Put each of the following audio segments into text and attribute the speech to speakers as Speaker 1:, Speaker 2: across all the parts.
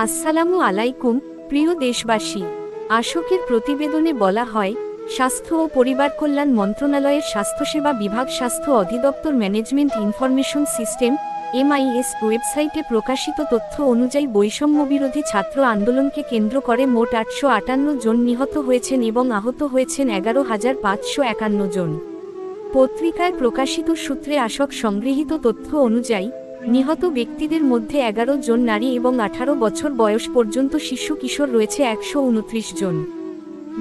Speaker 1: আসসালামু আলাইকুম প্রিয় দেশবাসী। আশোকের প্রতিবেদনে বলা হয়, স্বাস্থ্য ও পরিবার কল্যাণ মন্ত্রণালয়ের স্বাস্থ্যসেবা বিভাগ স্বাস্থ্য অধিদপ্তর ম্যানেজমেন্ট ইনফরমেশন সিস্টেম MIS ওয়েবসাইটে প্রকাশিত তথ্য অনুযায়ী বৈষম্যবিরোধী ছাত্র আন্দোলনকে কেন্দ্র করে মোট 858 জন নিহত হয়েছেন এবং আহত হয়েছেন 11,551 জন। পত্রিকায় প্রকাশিত সূত্রে আশোক সংগৃহীত তথ্য অনুযায়ী নিহত ব্যক্তিদের মধ্যে 11 জন নারী এবং 18 বছর বয়স পর্যন্ত শিশু কিশোর রয়েছে 129 জন।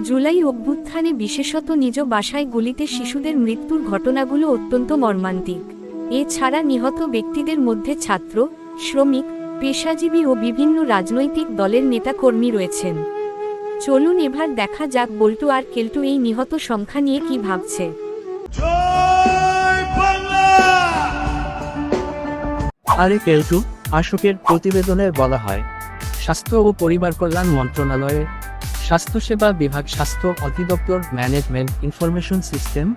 Speaker 1: জুলাই অভ্যুত্থানে বিশেষত নিজ বাসায় গুলিতে শিশুদের মৃত্যুর ঘটনাগুলো অত্যন্ত মর্মান্তিক। এছাড়া নিহত ব্যক্তিদের মধ্যে ছাত্র, শ্রমিক, পেশাজীবী ও বিভিন্ন রাজনৈতিক দলের নেতাকর্মী রয়েছেন। চলুন এবার দেখা যাক বল্টু আর কেলটু এই নিহত সংখ্যা নিয়ে কি ভাবছে।
Speaker 2: আরে কেলটু, আশোকের প্রতিবেদনে বলা হয়, স্বাস্থ্য ও পরিবার কল্যাণ মন্ত্রণালয়ের স্বাস্থ্যসেবা বিভাগ স্বাস্থ্য অধিদপ্তর ম্যানেজমেন্ট ইনফরমেশন সিস্টেম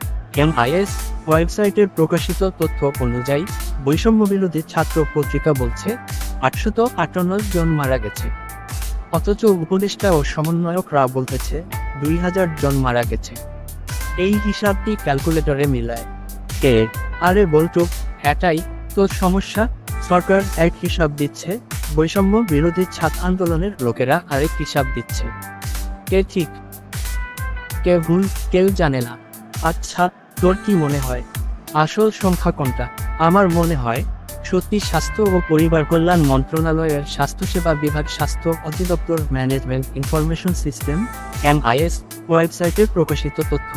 Speaker 2: MIS ওয়েবসাইটের প্রকাশিত তথ্য অনুযায়ী বৈষম্যবিরোধী ছাত্র পত্রিকা বলছে 858 জন মারা গেছে, অথচ উপদেষ্টা ও সমন্বয়করা বলতেছে 2000 জন মারা গেছে। এই হিসাবটি ক্যালকুলেটরে মিলায় কে? আরে বলতো, এটাই তোর সমস্যা। সরকার এক হিসাব দিচ্ছে, বৈষম্য বিরোধী ছাত্র আন্দোলনের লোকেরা আরেক হিসাব দিচ্ছে। কে ঠিক কে ভুল কেউ জানে না। আচ্ছা, তোর কি মনে হয় আসল সংখ্যা কোনটা? আমার মনে হয় সত্যি স্বাস্থ্য ও পরিবার কল্যাণ মন্ত্রণালয়ের স্বাস্থ্যসেবা বিভাগ স্বাস্থ্য অধিদপ্তর ম্যানেজমেন্ট ইনফরমেশন সিস্টেম MIS ওয়েবসাইটে প্রকাশিত তথ্য।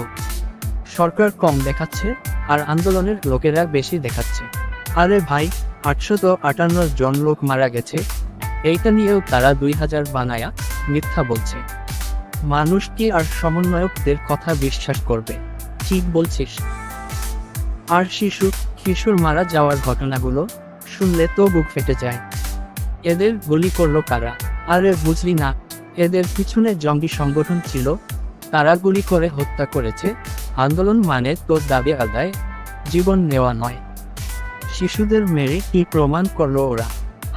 Speaker 2: সরকার কম দেখাচ্ছে আর আন্দোলনের লোকেরা বেশি দেখাচ্ছে। আরে ভাই, 858 জন লোক মারা গেছে, এইটা নিয়েও তারা 2000 বানায়া মিথ্যা বলছে। মানুষ কি আর সমন্বয়কদের কথা বিশ্বাস করবে? ঠিক বলছিস। আর শিশুর মারা যাওয়ার ঘটনাগুলো শুনলে তো বুক ফেটে যায়। এদের গুলি করলো কারা? আরে বুঝলি না, এদের পিছনে জঙ্গি সংগঠন ছিল, তারা গুলি করে হত্যা করেছে। আন্দোলন মানে তোর দাবি আদায়, জীবন নেওয়া নয়। শিশুদের মেরে কি প্রমাণ করলো ওরা?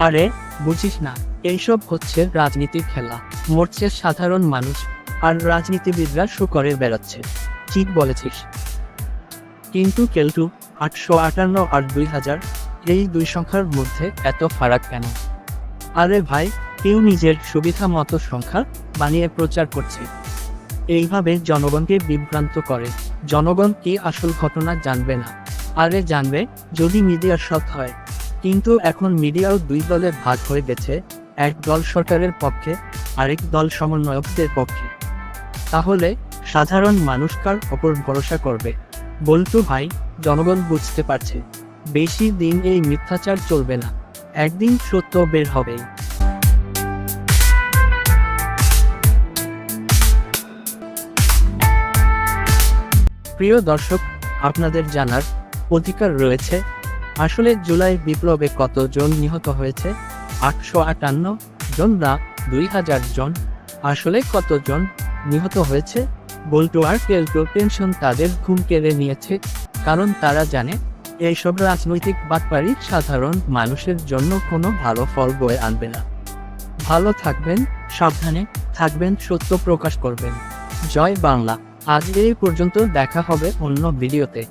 Speaker 2: আরে বুঝিস না, এইসব হচ্ছে রাজনীতির খেলা। মরছে সাধারণ মানুষ আর রাজনীতিবিদরা শো করে বেড়াচ্ছে। ঠিক বলেছিস। কিন্তু কেলটু, 858 আর 2000, এই দুই সংখ্যার মধ্যে এত ফারাক কেন? আরে ভাই, কেউ নিজের সুবিধা মতো সংখ্যা বানিয়ে প্রচার করছে, এইভাবে জনগণকে বিভ্রান্ত করে। জনগণ কি আসল ঘটনা জানবে না? আরে জানবে যদি মিডিয়া সৎ হয়। কিন্তু এখন মিডিয়াও দুই দলে ভাগ হয়ে গেছে, এক দল সরকারের পক্ষে, আরেক দল সমন্বয়কদের পক্ষে। তাহলে সাধারণ মানুষ কার ওপর ভরসা করবে? বলতো ভাই, জনগণ বুঝতে পারছে বেশি দিন এই মিথ্যাচার চলবে না, একদিন সত্য বের হবেই। প্রিয় দর্শক, আপনাদের জানার অধিকার রয়েছে, আসলে জুলাই বিপ্লবে কতজন নিহত হয়েছে? 858 জন না 2000 জন? আসলে কতজন নিহত হয়েছে? বল্টু আর কেলটু টেনশন তাদের ঘুম কেড়ে নিয়েছে, কারণ তারা জানে এইসব রাজনৈতিক বাটপারি সাধারণ মানুষের জন্য কোনো ভালো ফল বয়ে আনবে না। ভালো থাকবেন, সাবধানে থাকবেন, সত্য প্রকাশ করবেন। জয় বাংলা। আজ এই পর্যন্ত, দেখা হবে অন্য ভিডিওতে।